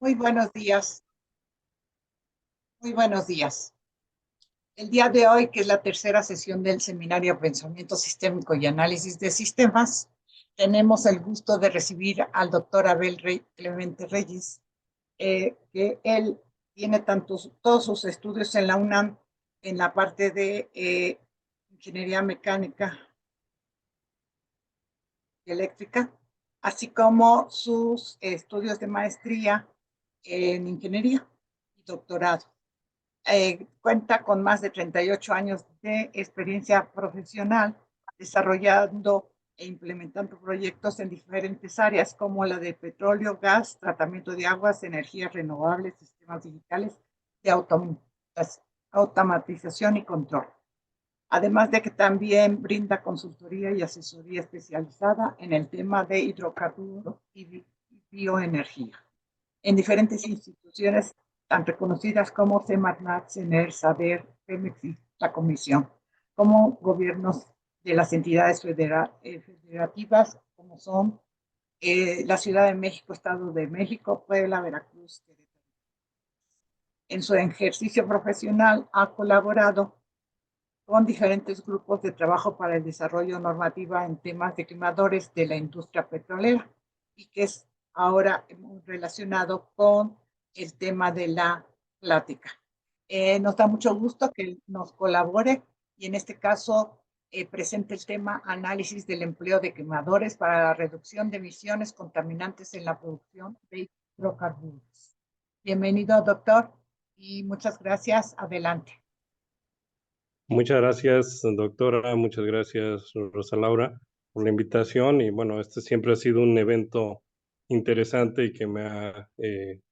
Muy buenos días, muy buenos días. El día de hoy, que es la tercera sesión del seminario Pensamiento Sistémico y Análisis de Sistemas, tenemos el gusto de recibir al doctor Clemente Reyes, que él tiene todos sus estudios en la UNAM en la parte de ingeniería mecánica y eléctrica, así como sus estudios de maestría en ingeniería y doctorado. Cuenta con más de 38 años de experiencia profesional desarrollando e implementando proyectos en diferentes áreas como la de petróleo, gas, tratamiento de aguas, energías renovables, sistemas digitales de automatización y control. Además de que también brinda consultoría y asesoría especializada en el tema de hidrocarburos y bioenergía en diferentes instituciones tan reconocidas como Semarnat, CENER, SABER, Pemex y la Comisión, como gobiernos de las entidades federativas, como son la Ciudad de México, Estado de México, Puebla, Veracruz. En su ejercicio profesional ha colaborado con diferentes grupos de trabajo para el desarrollo normativa en temas de quemadores de la industria petrolera y que es ahora relacionado con el tema de la plática. Nos da mucho gusto que nos colabore y en este caso presente el tema análisis del empleo de quemadores para la reducción de emisiones contaminantes en la producción de hidrocarburos. Bienvenido, doctor, y muchas gracias. Adelante. Muchas gracias, doctora. Muchas gracias, Rosa Laura, por la invitación. Y bueno, este siempre ha sido un evento interesante y que me ha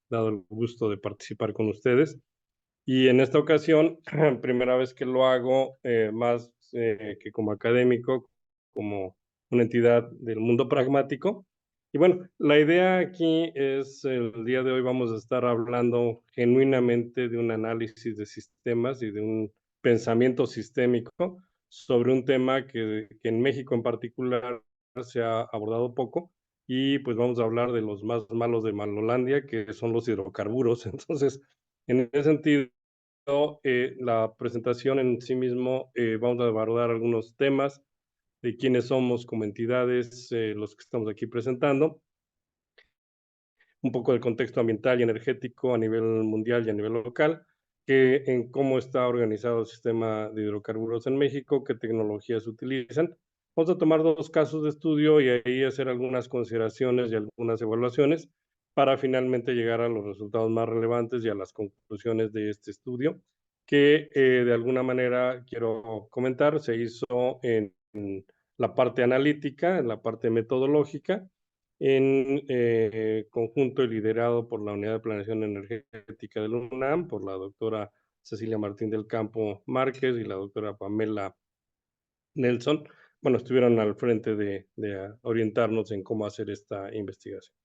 dado el gusto de participar con ustedes. Y en esta ocasión, primera vez que lo hago, más que como académico, como una entidad del mundo pragmático. Y bueno, la idea aquí es, el día de hoy vamos a estar hablando genuinamente de un análisis de sistemas y de un pensamiento sistémico sobre un tema que en México en particular se ha abordado poco, y pues vamos a hablar de los más malos de Malolandia, que son los hidrocarburos. Entonces, en ese sentido, la presentación en sí mismo, vamos a abordar algunos temas de quiénes somos como entidades, los que estamos aquí presentando, un poco del contexto ambiental y energético a nivel mundial y a nivel local, en cómo está organizado el sistema de hidrocarburos en México, qué tecnologías se utilizan. Vamos a tomar dos casos de estudio y ahí hacer algunas consideraciones y algunas evaluaciones para finalmente llegar a los resultados más relevantes y a las conclusiones de este estudio, que de alguna manera quiero comentar, se hizo en la parte analítica, en la parte metodológica, en conjunto y liderado por la Unidad de Planeación Energética del UNAM, por la doctora Cecilia Martín del Campo Márquez y la doctora Pamela Nelson. Bueno, estuvieron al frente de orientarnos en cómo hacer esta investigación.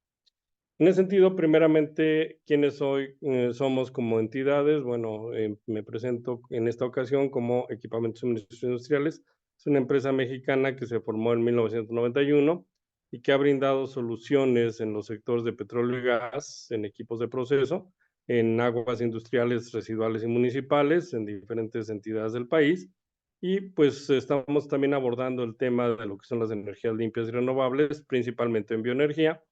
En ese sentido, primeramente, ¿quiénes somos como entidades? Bueno, me presento en esta ocasión como Equipamentos y Suministros Industriales. Es una empresa mexicana que se formó en 1991 y que ha brindado soluciones en los sectores de petróleo y gas, en equipos de proceso, en aguas industriales, residuales y municipales, en diferentes entidades del país. Y pues estamos también abordando el tema de lo que son las energías limpias y renovables, principalmente en bioenergía,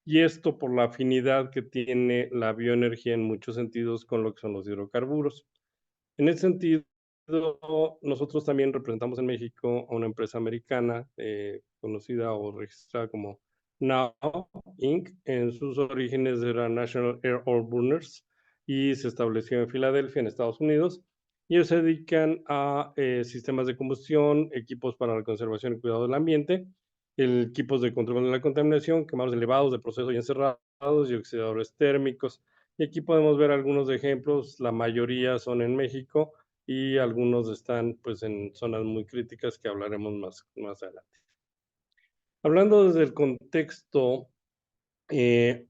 y esto por la afinidad que tiene la bioenergía en muchos sentidos con lo que son los hidrocarburos. En ese sentido, nosotros también representamos en México a una empresa americana conocida o registrada como NOW Inc. En sus orígenes era National Air Ore Burners y se estableció en Filadelfia, en Estados Unidos. Y ellos se dedican a sistemas de combustión, equipos para la conservación y cuidado del ambiente, equipos de control de la contaminación, quemados elevados de proceso y encerrados y oxidadores térmicos. Y aquí podemos ver algunos ejemplos, la mayoría son en México y algunos están pues en zonas muy críticas que hablaremos más adelante. Hablando desde el contexto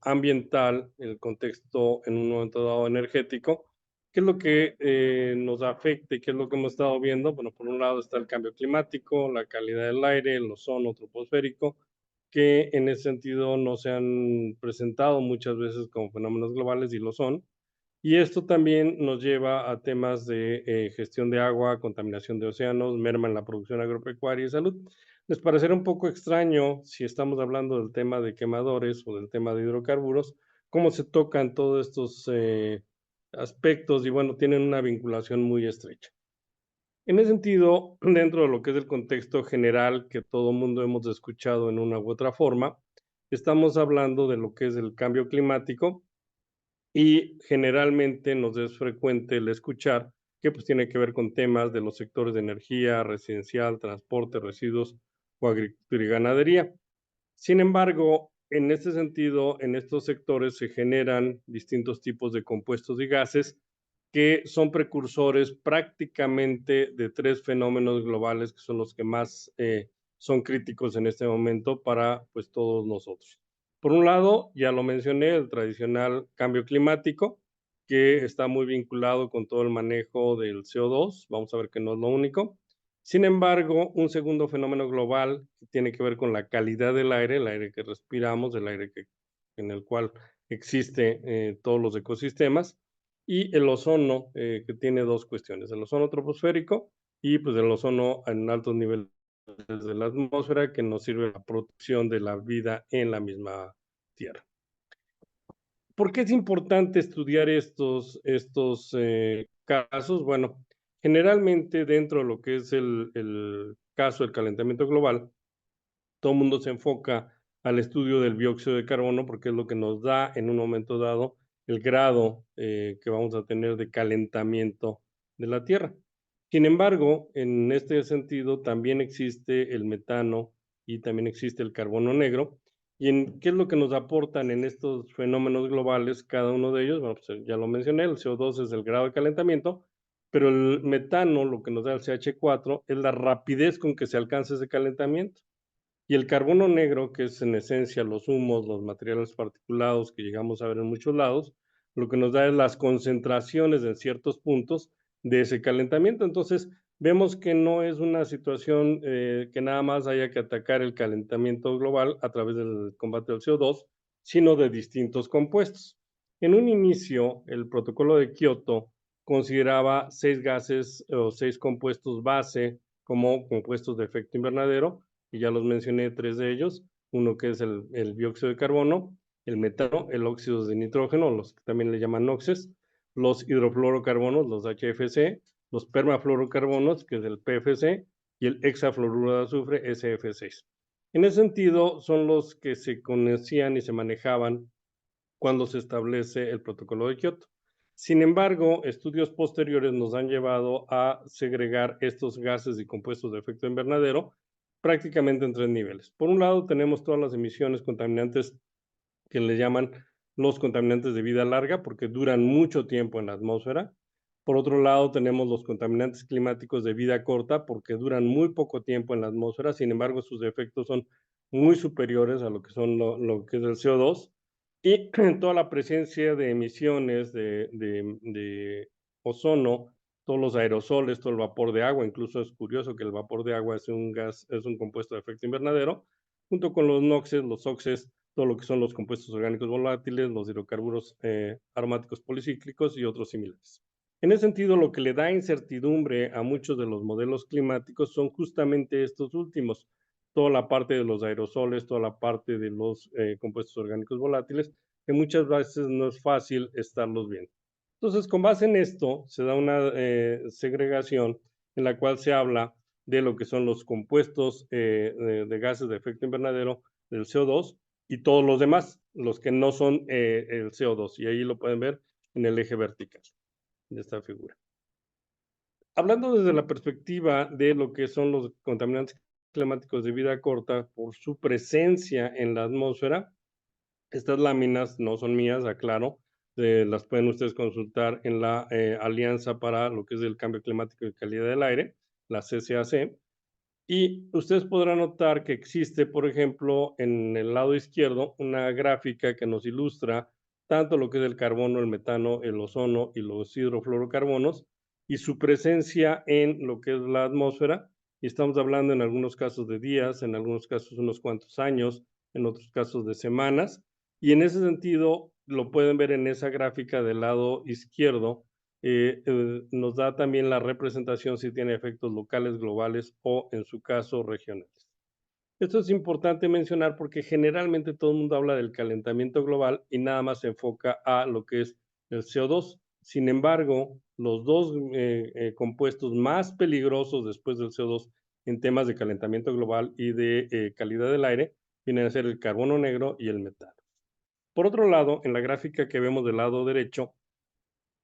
ambiental, el contexto en un momento dado energético, ¿qué es lo que nos afecta y qué es lo que hemos estado viendo? Bueno, por un lado está el cambio climático, la calidad del aire, el ozono troposférico, que en ese sentido no se han presentado muchas veces como fenómenos globales y lo son. Y esto también nos lleva a temas de gestión de agua, contaminación de océanos, merma en la producción agropecuaria y salud. Les parecerá un poco extraño si estamos hablando del tema de quemadores o del tema de hidrocarburos, cómo se tocan todos estos aspectos y bueno, tienen una vinculación muy estrecha. En ese sentido, dentro de lo que es el contexto general que todo mundo hemos escuchado en una u otra forma, estamos hablando de lo que es el cambio climático y generalmente nos es frecuente el escuchar que pues tiene que ver con temas de los sectores de energía, residencial, transporte, residuos o agricultura y ganadería. Sin embargo, en este sentido, en estos sectores se generan distintos tipos de compuestos y gases que son precursores prácticamente de tres fenómenos globales que son los que más son críticos en este momento para pues todos nosotros. Por un lado, ya lo mencioné, el tradicional cambio climático, que está muy vinculado con todo el manejo del CO2. Vamos a ver que no es lo único. Sin embargo, un segundo fenómeno global que tiene que ver con la calidad del aire, el aire que respiramos, el aire en el cual existe todos los ecosistemas, y el ozono, que tiene dos cuestiones, el ozono troposférico y pues el ozono en altos niveles de la atmósfera que nos sirve la protección de la vida en la misma Tierra. ¿Por qué es importante estudiar estos casos? Bueno, generalmente dentro de lo que es el caso del calentamiento global, todo el mundo se enfoca al estudio del dióxido de carbono porque es lo que nos da en un momento dado el grado que vamos a tener de calentamiento de la Tierra. Sin embargo, en este sentido también existe el metano y también existe el carbono negro. ¿Y en qué es lo que nos aportan en estos fenómenos globales cada uno de ellos? Bueno, pues ya lo mencioné, el CO2 es el grado de calentamiento, pero el metano, lo que nos da el CH4, es la rapidez con que se alcanza ese calentamiento. Y el carbono negro, que es en esencia los humos, los materiales particulados que llegamos a ver en muchos lados, lo que nos da es las concentraciones en ciertos puntos de ese calentamiento. Entonces, vemos que no es una situación que nada más haya que atacar el calentamiento global a través del combate del CO2, sino de distintos compuestos. En un inicio, el protocolo de Kioto consideraba 6 gases o 6 compuestos base como compuestos de efecto invernadero, y ya los mencioné 3 de ellos, uno que es el dióxido de carbono, el metano, el óxido de nitrógeno, los que también le llaman NOxes, los hidrofluorocarbonos, los HFC, los permafluorocarbonos, que es el PFC, y el hexafluoruro de azufre, SF6. En ese sentido, son los que se conocían y se manejaban cuando se establece el protocolo de Kioto. Sin embargo, estudios posteriores nos han llevado a segregar estos gases y compuestos de efecto invernadero prácticamente en 3 niveles. Por un lado, tenemos todas las emisiones contaminantes que le llaman los contaminantes de vida larga, porque duran mucho tiempo en la atmósfera. Por otro lado, tenemos los contaminantes climáticos de vida corta, porque duran muy poco tiempo en la atmósfera, sin embargo, sus efectos son muy superiores a lo que son lo que es el CO2. Y toda la presencia de emisiones de ozono, todos los aerosoles, todo el vapor de agua, incluso es curioso que el vapor de agua es un gas, es un compuesto de efecto invernadero, junto con los NOxes, los OXes, todo lo que son los compuestos orgánicos volátiles, los hidrocarburos aromáticos policíclicos y otros similares. En ese sentido, lo que le da incertidumbre a muchos de los modelos climáticos son justamente estos últimos, toda la parte de los aerosoles, toda la parte de los compuestos orgánicos volátiles, que muchas veces no es fácil estarlos viendo. Entonces, con base en esto, se da una segregación en la cual se habla de lo que son los compuestos de gases de efecto invernadero del CO2 y todos los demás, los que no son el CO2. Y ahí lo pueden ver en el eje vertical de esta figura. Hablando desde la perspectiva de lo que son los contaminantes climáticos de vida corta, por su presencia en la atmósfera, estas láminas no son mías, aclaro, las pueden ustedes consultar en la Alianza para lo que es el Cambio Climático y Calidad del Aire, la CCAC, y ustedes podrán notar que existe, por ejemplo, en el lado izquierdo, una gráfica que nos ilustra tanto lo que es el carbono, el metano, el ozono y los hidrofluorocarbonos, y su presencia en lo que es la atmósfera, y estamos hablando en algunos casos de días, en algunos casos unos cuantos años, en otros casos de semanas, y en ese sentido lo pueden ver en esa gráfica del lado izquierdo, nos da también la representación si tiene efectos locales, globales o, en su caso, regionales. Esto es importante mencionar porque generalmente todo el mundo habla del calentamiento global y nada más se enfoca a lo que es el CO2. Sin embargo, los dos compuestos más peligrosos después del CO2 en temas de calentamiento global y de calidad del aire vienen a ser el carbono negro y el metano. Por otro lado, en la gráfica que vemos del lado derecho,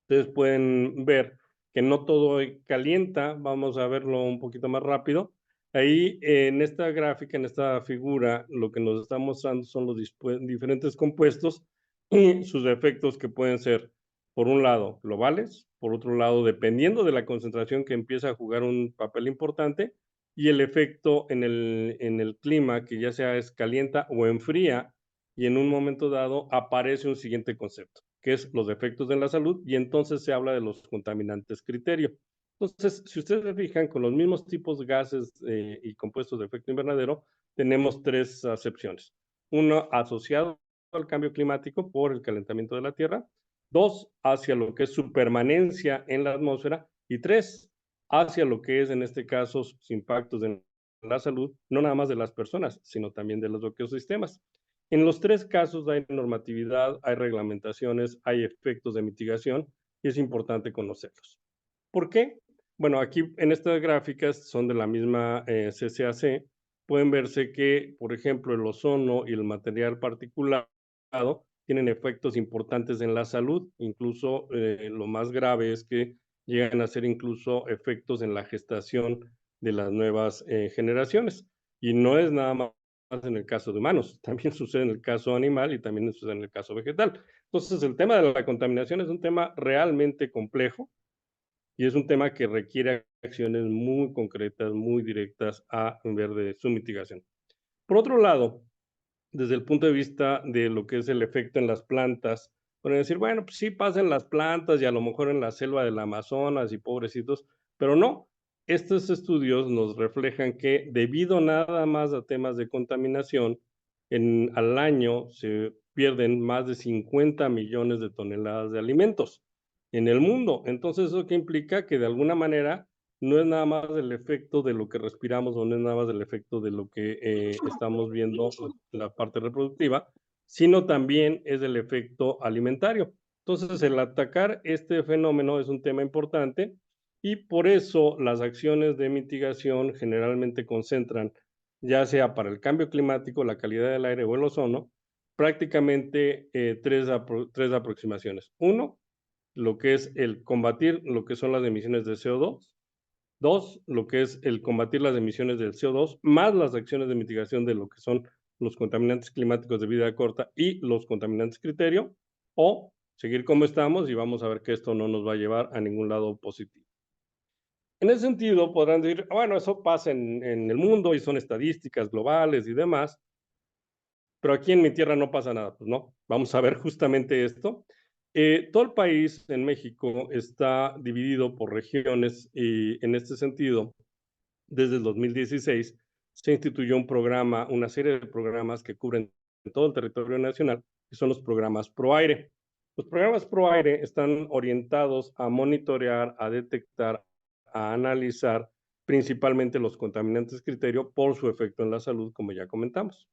ustedes pueden ver que no todo calienta. Vamos a verlo un poquito más rápido. Ahí en esta gráfica, en esta figura, lo que nos está mostrando son los diferentes compuestos y sus efectos que pueden ser, por un lado, globales, por otro lado, dependiendo de la concentración que empieza a jugar un papel importante, y el efecto en el clima, que ya sea es calienta o enfría, y en un momento dado aparece un siguiente concepto, que es los efectos de la salud, y entonces se habla de los contaminantes criterio. Entonces, si ustedes se fijan, con los mismos tipos de gases y compuestos de efecto invernadero, tenemos tres acepciones. Uno, asociado al cambio climático por el calentamiento de la Tierra. Dos, hacia lo que es su permanencia en la atmósfera. Y tres, hacia lo que es, en este caso, sus impactos en la salud, no nada más de las personas, sino también de los ecosistemas. En los tres casos hay normatividad, hay reglamentaciones, hay efectos de mitigación y es importante conocerlos. ¿Por qué? Bueno, aquí en estas gráficas son de la misma CCAC. Pueden verse que, por ejemplo, el ozono y el material particulado tienen efectos importantes en la salud. Incluso lo más grave es que llegan a ser incluso efectos en la gestación de las nuevas generaciones. Y no es nada más en el caso de humanos, también sucede en el caso animal y también sucede en el caso vegetal. Entonces, el tema de la contaminación es un tema realmente complejo y es un tema que requiere acciones muy concretas, muy directas a ver de su mitigación. Por otro lado, desde el punto de vista de lo que es el efecto en las plantas, pueden decir, bueno, pues sí pasa en las plantas y a lo mejor en la selva del Amazonas y pobrecitos, pero no. Estos estudios nos reflejan que debido nada más a temas de contaminación, al año se pierden más de 50 millones de toneladas de alimentos en el mundo. Entonces, ¿eso qué implica? Que de alguna manera no es nada más el efecto de lo que respiramos o no es nada más el efecto de lo que estamos viendo en la parte reproductiva, sino también es el efecto alimentario. Entonces, el atacar este fenómeno es un tema importante y por eso las acciones de mitigación generalmente concentran, ya sea para el cambio climático, la calidad del aire o el ozono, prácticamente tres aproximaciones. Uno, lo que es el combatir lo que son las emisiones de CO2. Dos, lo que es el combatir las emisiones del CO2, más las acciones de mitigación de lo que son los contaminantes climáticos de vida corta y los contaminantes criterio, o seguir como estamos y vamos a ver que esto no nos va a llevar a ningún lado positivo. En ese sentido, podrán decir, bueno, eso pasa en el mundo y son estadísticas globales y demás, pero aquí en mi tierra no pasa nada. Pues no, vamos a ver justamente esto. Todo el país en México está dividido por regiones y en este sentido, desde el 2016 se instituyó un programa, una serie de programas que cubren todo el territorio nacional, que son los programas ProAire. Los programas ProAire están orientados a monitorear, a detectar, a analizar principalmente los contaminantes criterio por su efecto en la salud, como ya comentamos.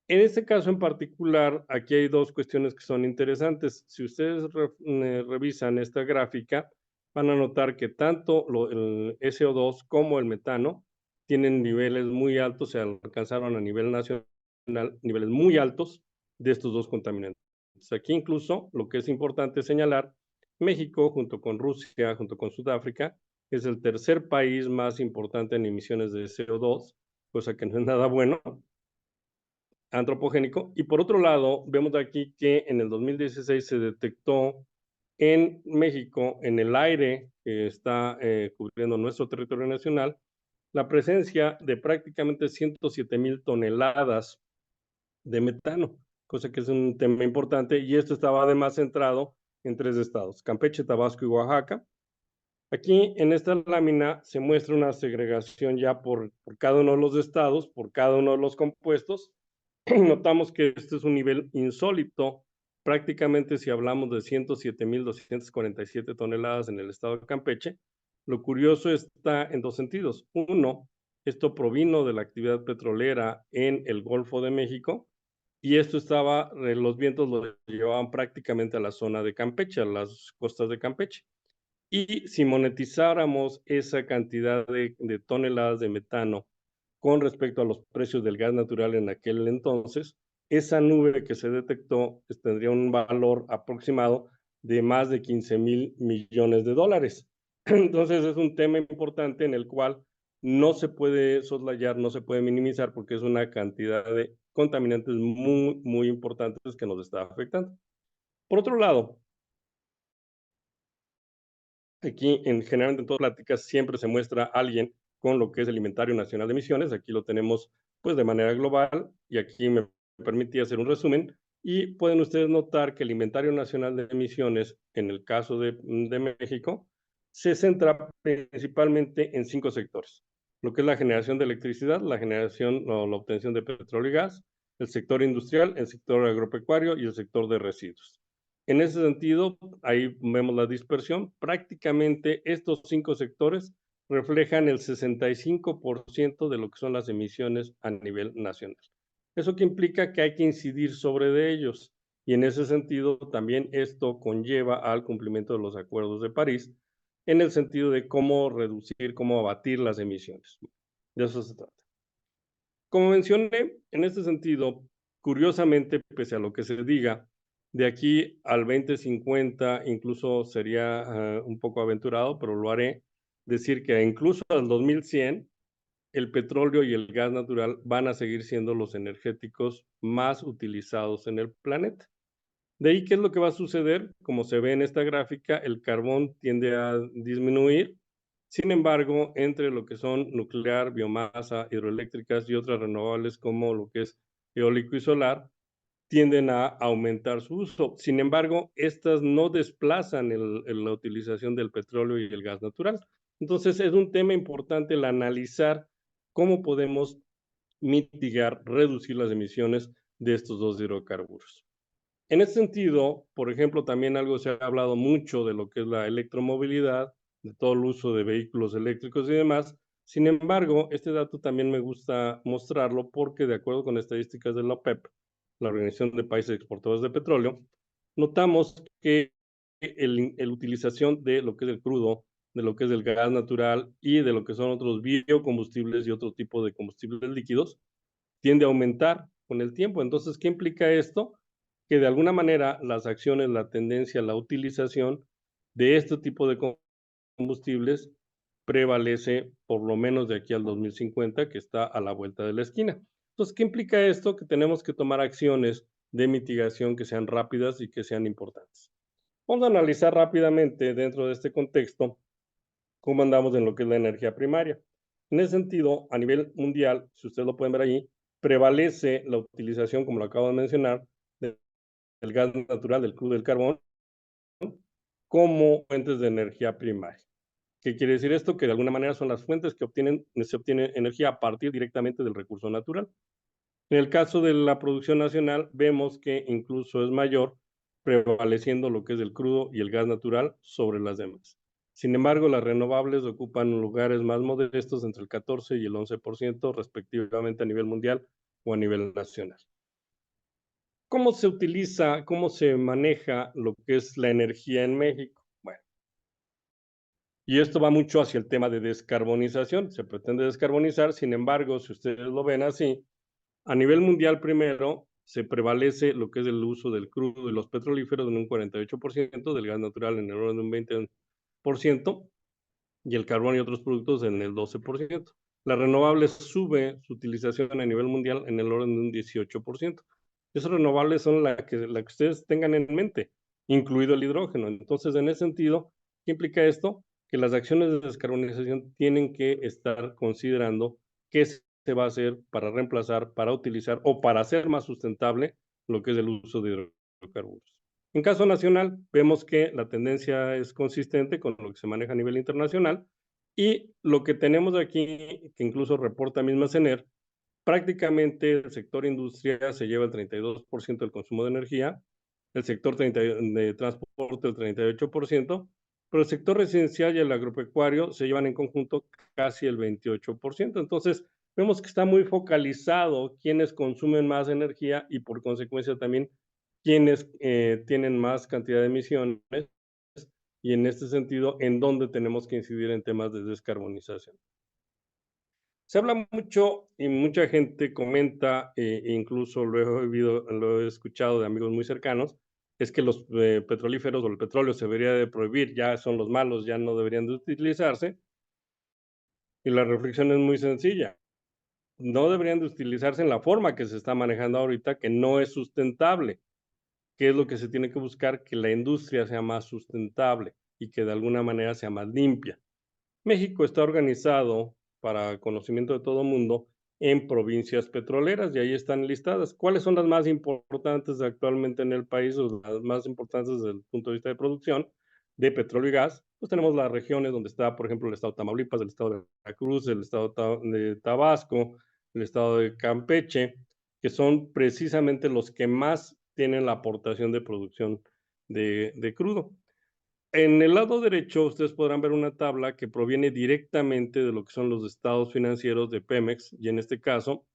En este caso en particular, aquí hay dos cuestiones que son interesantes. Si ustedes revisan esta gráfica, van a notar que tanto el SO2 como el metano tienen niveles muy altos, se alcanzaron a nivel nacional niveles muy altos de estos dos contaminantes. Aquí incluso lo que es importante señalar, México junto con Rusia, junto con Sudáfrica, es el tercer país más importante en emisiones de CO2, cosa que no es nada bueno, antropogénico. Y por otro lado, vemos aquí que en el 2016 se detectó en México, en el aire que está cubriendo nuestro territorio nacional, la presencia de prácticamente 107,000 toneladas de metano, cosa que es un tema importante, y esto estaba además centrado en tres estados, Campeche, Tabasco y Oaxaca. Aquí en esta lámina se muestra una segregación ya por cada uno de los estados, por cada uno de los compuestos, notamos que este es un nivel insólito. Prácticamente si hablamos de 107.247 toneladas en el estado de Campeche, lo curioso está en dos sentidos. Uno, esto provino de la actividad petrolera en el Golfo de México, y esto estaba, los vientos lo llevaban prácticamente a la zona de Campeche, a las costas de Campeche. Y si monetizáramos esa cantidad de toneladas de metano con respecto a los precios del gas natural en aquel entonces, esa nube que se detectó tendría un valor aproximado de más de 15,000 millones de dólares. Entonces es un tema importante en el cual no se puede soslayar, no se puede minimizar, porque es una cantidad de contaminantes muy, muy importantes que nos está afectando. Por otro lado, aquí generalmente en todas las pláticas siempre se muestra a alguien con lo que es el Inventario Nacional de Emisiones. Aquí lo tenemos pues de manera global, y aquí me permití hacer un resumen, y pueden ustedes notar que el Inventario Nacional de Emisiones, en el caso de México, se centra principalmente en 5 sectores: lo que es la generación de electricidad, la generación o la obtención de petróleo y gas, el sector industrial, el sector agropecuario y el sector de residuos. En ese sentido, ahí vemos la dispersión. Prácticamente estos 5 sectores reflejan el 65% de lo que son las emisiones a nivel nacional. ¿Eso que implica? Que hay que incidir sobre de ellos, y en ese sentido también esto conlleva al cumplimiento de los acuerdos de París, en el sentido de cómo reducir, cómo abatir las emisiones. De eso se trata. Como mencioné, en este sentido, curiosamente, pese a lo que se diga, de aquí al 2050 incluso sería un poco aventurado, pero lo haré, decir que incluso al 2100 el petróleo y el gas natural van a seguir siendo los energéticos más utilizados en el planeta. De ahí, ¿qué es lo que va a suceder? Como se ve en esta gráfica, el carbón tiende a disminuir. Sin embargo, entre lo que son nuclear, biomasa, hidroeléctricas y otras renovables como lo que es eólico y solar, tienden a aumentar su uso. Sin embargo, estas no desplazan la utilización del petróleo y el gas natural. Entonces, es un tema importante el analizar cómo podemos mitigar, reducir las emisiones de estos dos hidrocarburos. En ese sentido, por ejemplo, también algo se ha hablado mucho de lo que es la electromovilidad, de todo el uso de vehículos eléctricos y demás. Sin embargo, este dato también me gusta mostrarlo porque, de acuerdo con estadísticas de la OPEP, la Organización de Países Exportadores de Petróleo, notamos que la utilización de lo que es el crudo, de lo que es el gas natural y de lo que son otros biocombustibles y otro tipo de combustibles líquidos tiende a aumentar con el tiempo. Entonces, ¿qué implica esto? Que de alguna manera las acciones, la tendencia, la utilización de este tipo de combustibles prevalece por lo menos de aquí al 2050, que está a la vuelta de la esquina. Entonces, ¿qué implica esto? Que tenemos que tomar acciones de mitigación que sean rápidas y que sean importantes. Vamos a analizar rápidamente dentro de este contexto cómo andamos en lo que es la energía primaria. En ese sentido, a nivel mundial, si ustedes lo pueden ver ahí, prevalece la utilización, como lo acabo de mencionar, del gas natural, del crudo, del carbón, como fuentes de energía primaria. ¿Qué quiere decir esto? Que de alguna manera son las fuentes que se obtiene energía a partir directamente del recurso natural. En el caso de la producción nacional, vemos que incluso es mayor, prevaleciendo lo que es el crudo y el gas natural sobre las demás. Sin embargo, las renovables ocupan lugares más modestos, entre el 14 y el 11%, respectivamente a nivel mundial o a nivel nacional. ¿Cómo se utiliza, cómo se maneja lo que es la energía en México? Bueno, y esto va mucho hacia el tema de descarbonización. Se pretende descarbonizar, sin embargo, si ustedes lo ven así, a nivel mundial primero se prevalece lo que es el uso del crudo y los petrolíferos en un 48%, del gas natural en el orden de un 20%, y el carbón y otros productos en el 12%. Las renovables sube su utilización a nivel mundial en el orden de un 18%. Esas renovables son la que ustedes tengan en mente, incluido el hidrógeno. Entonces, en ese sentido, ¿qué implica esto? Que las acciones de descarbonización tienen que estar considerando qué se va a hacer para reemplazar, para utilizar o para hacer más sustentable lo que es el uso de hidrocarburos. En caso nacional, vemos que la tendencia es consistente con lo que se maneja a nivel internacional, y lo que tenemos aquí, que incluso reporta misma CENER, prácticamente el sector industria se lleva el 32% del consumo de energía, el sector de transporte el 38%, pero el sector residencial y el agropecuario se llevan en conjunto casi el 28%. Entonces, vemos que está muy focalizado quienes consumen más energía y por consecuencia también quienes tienen más cantidad de emisiones, y en este sentido, en dónde tenemos que incidir en temas de descarbonización. Se habla mucho y mucha gente comenta, incluso lo he escuchado de amigos muy cercanos, es que los petrolíferos o el petróleo se debería de prohibir, ya son los malos, ya no deberían de utilizarse. Y la reflexión es muy sencilla. No deberían de utilizarse en la forma que se está manejando ahorita, que no es sustentable. ¿Qué es lo que se tiene que buscar? Que la industria sea más sustentable y que de alguna manera sea más limpia. México está organizado, para conocimiento de todo el mundo, en provincias petroleras y ahí están listadas. ¿Cuáles son las más importantes actualmente en el país o las más importantes desde el punto de vista de producción de petróleo y gas? Pues tenemos las regiones donde está, por ejemplo, el estado de Tamaulipas, el estado de Veracruz, el estado de Tabasco, el estado de Campeche, que son precisamente los que más tienen la aportación de producción de crudo. En el lado derecho, ustedes podrán ver una tabla que proviene directamente de lo que son los estados financieros de Pemex, y en este caso,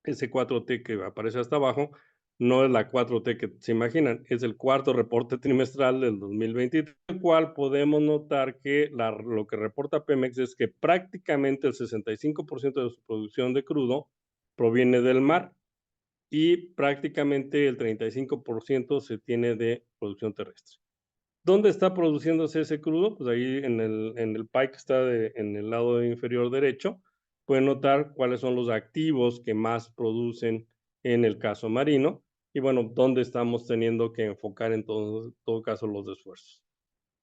ese 4T que aparece hasta abajo, no es la 4T que se imaginan, es el cuarto reporte trimestral del 2023, en el cual podemos notar que lo que reporta Pemex es que prácticamente el 65% de su producción de crudo proviene del mar y prácticamente el 35% se tiene de producción terrestre. ¿Dónde está produciéndose ese crudo? Pues ahí en el pie que está en el lado inferior derecho, pueden notar cuáles son los activos que más producen en el caso marino y bueno, dónde estamos teniendo que enfocar en todo caso los esfuerzos.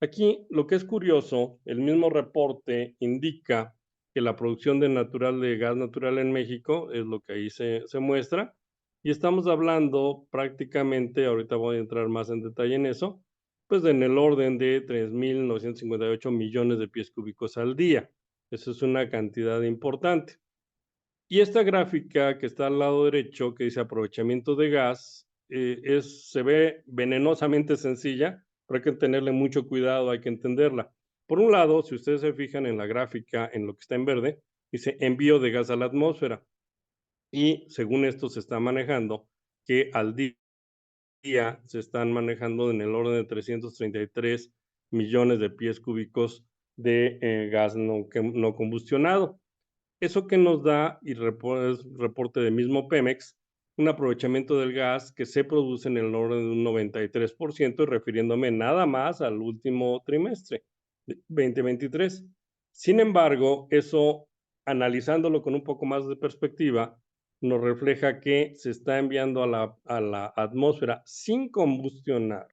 Aquí lo que es curioso, el mismo reporte indica que la producción de gas natural en México es lo que ahí se muestra y estamos hablando prácticamente, ahorita voy a entrar más en detalle en eso, pues en el orden de 3.958 millones de pies cúbicos al día. Eso es una cantidad importante. Y esta gráfica que está al lado derecho, que dice aprovechamiento de gas, se ve venenosamente sencilla, pero hay que tenerle mucho cuidado, hay que entenderla. Por un lado, si ustedes se fijan en la gráfica, en lo que está en verde, dice envío de gas a la atmósfera. Y según esto se está manejando que al día se están manejando en el orden de 333 millones de pies cúbicos de gas no combustionado. Eso que nos da, y reporte del mismo Pemex, un aprovechamiento del gas que se produce en el orden de un 93%, refiriéndome nada más al último trimestre, 2023. Sin embargo, eso, analizándolo con un poco más de perspectiva, nos refleja que se está enviando a la atmósfera sin combustionar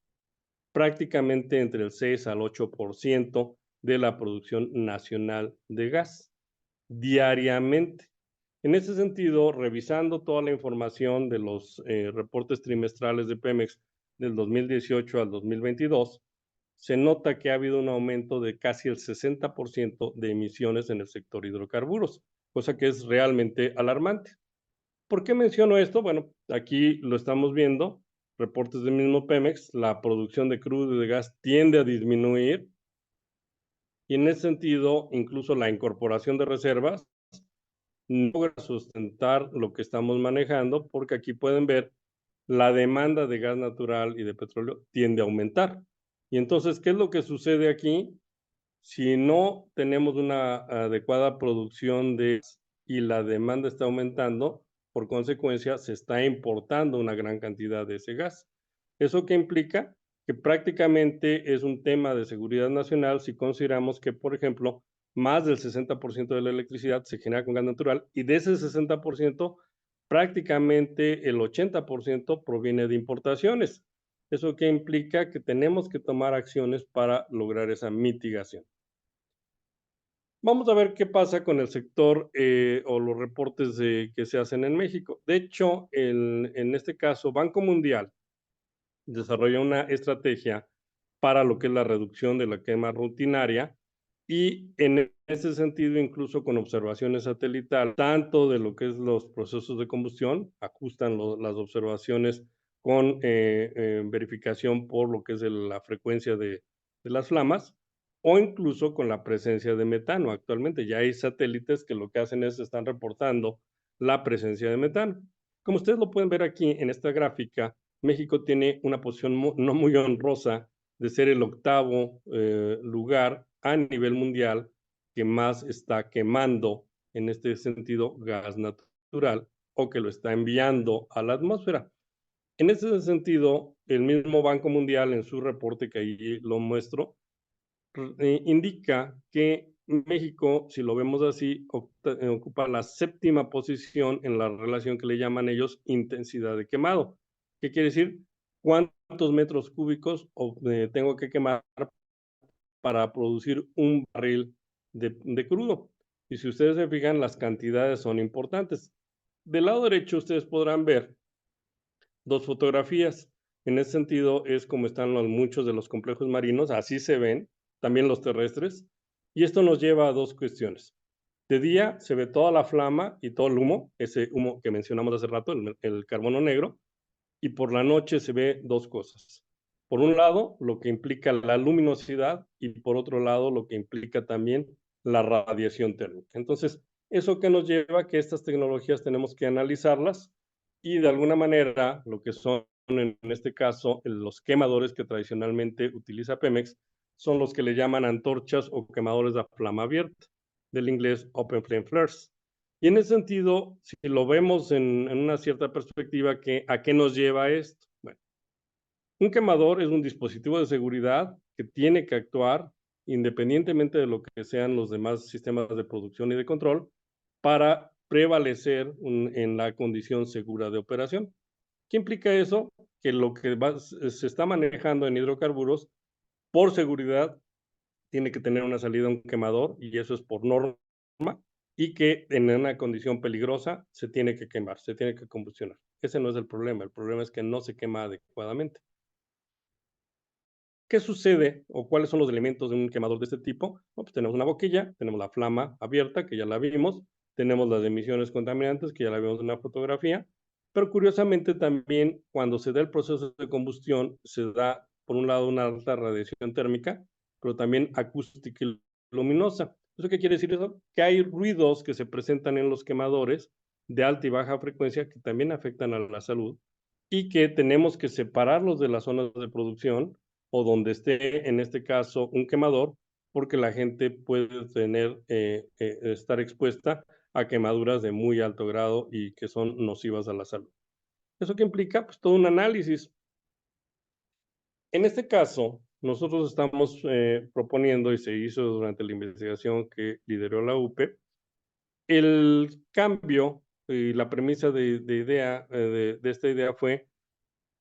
prácticamente entre el 6 al 8% de la producción nacional de gas diariamente. En ese sentido, revisando toda la información de los reportes trimestrales de Pemex del 2018 al 2022, se nota que ha habido un aumento de casi el 60% de emisiones en el sector hidrocarburos, cosa que es realmente alarmante. ¿Por qué menciono esto? Bueno, aquí lo estamos viendo, reportes del mismo Pemex, la producción de crudo y de gas tiende a disminuir y en ese sentido, incluso la incorporación de reservas no logra sustentar lo que estamos manejando, porque aquí pueden ver la demanda de gas natural y de petróleo tiende a aumentar. Y entonces, ¿qué es lo que sucede aquí? Si no tenemos una adecuada producción y la demanda está aumentando, por consecuencia se está importando una gran cantidad de ese gas. ¿Eso qué implica? Que prácticamente es un tema de seguridad nacional si consideramos que, por ejemplo, más del 60% de la electricidad se genera con gas natural y de ese 60%, prácticamente el 80% proviene de importaciones. ¿Eso qué implica? Que tenemos que tomar acciones para lograr esa mitigación. Vamos a ver qué pasa con el sector o los reportes que se hacen en México. De hecho, en este caso, Banco Mundial desarrolla una estrategia para lo que es la reducción de la quema rutinaria Y en ese sentido, incluso con observaciones satelitales, tanto de lo que es los procesos de combustión, ajustan las observaciones con verificación por lo que es la frecuencia de las flamas, o incluso con la presencia de metano. Actualmente ya hay satélites que lo que hacen es están reportando la presencia de metano. Como ustedes lo pueden ver aquí en esta gráfica, México tiene una posición no muy honrosa de ser el octavo lugar a nivel mundial que más está quemando, en este sentido, gas natural o que lo está enviando a la atmósfera. En ese sentido, el mismo Banco Mundial en su reporte, que ahí lo muestro, indica que México, si lo vemos así, ocupa la séptima posición en la relación que le llaman ellos intensidad de quemado. ¿Qué quiere decir? ¿Cuántos metros cúbicos tengo que quemar para producir un barril de crudo? Y si ustedes se fijan, las cantidades son importantes. Del lado derecho ustedes podrán ver dos fotografías. En ese sentido es como están muchos de los complejos marinos, así se ven, también los terrestres, y esto nos lleva a dos cuestiones. De día se ve toda la flama y todo el humo, ese humo que mencionamos hace rato, el carbono negro, y por la noche se ve dos cosas. Por un lado, lo que implica la luminosidad y por otro lado, lo que implica también la radiación térmica. Entonces, eso que nos lleva a que estas tecnologías tenemos que analizarlas y de alguna manera lo que son en este caso los quemadores que tradicionalmente utiliza Pemex son los que le llaman antorchas o quemadores de flama abierta, del inglés Open Flame Flares. Y en ese sentido, si lo vemos en una cierta perspectiva, ¿a qué nos lleva esto? Bueno, un quemador es un dispositivo de seguridad que tiene que actuar independientemente de lo que sean los demás sistemas de producción y de control para prevalecer en la condición segura de operación. ¿Qué implica eso? Que lo que se está manejando en hidrocarburos, por seguridad, tiene que tener una salida a un quemador y eso es por norma y que en una condición peligrosa se tiene que quemar, se tiene que combustionar. Ese no es el problema es que no se quema adecuadamente. ¿Qué sucede o cuáles son los elementos de un quemador de este tipo? Bueno, pues tenemos una boquilla, tenemos la flama abierta, que ya la vimos, tenemos las emisiones contaminantes, que ya la vimos en una fotografía, pero curiosamente también cuando se da el proceso de combustión, se da por un lado una alta radiación térmica, pero también acústica y luminosa. ¿Eso qué quiere decir eso? Que hay ruidos que se presentan en los quemadores de alta y baja frecuencia que también afectan a la salud y que tenemos que separarlos de las zonas de producción o donde esté, en este caso, un quemador, porque la gente puede estar expuesta a quemaduras de muy alto grado y que son nocivas a la salud. ¿Eso qué implica? Pues todo un análisis. En este caso, nosotros estamos proponiendo, y se hizo durante la investigación que lideró la UPE, el cambio y la premisa de esta idea fue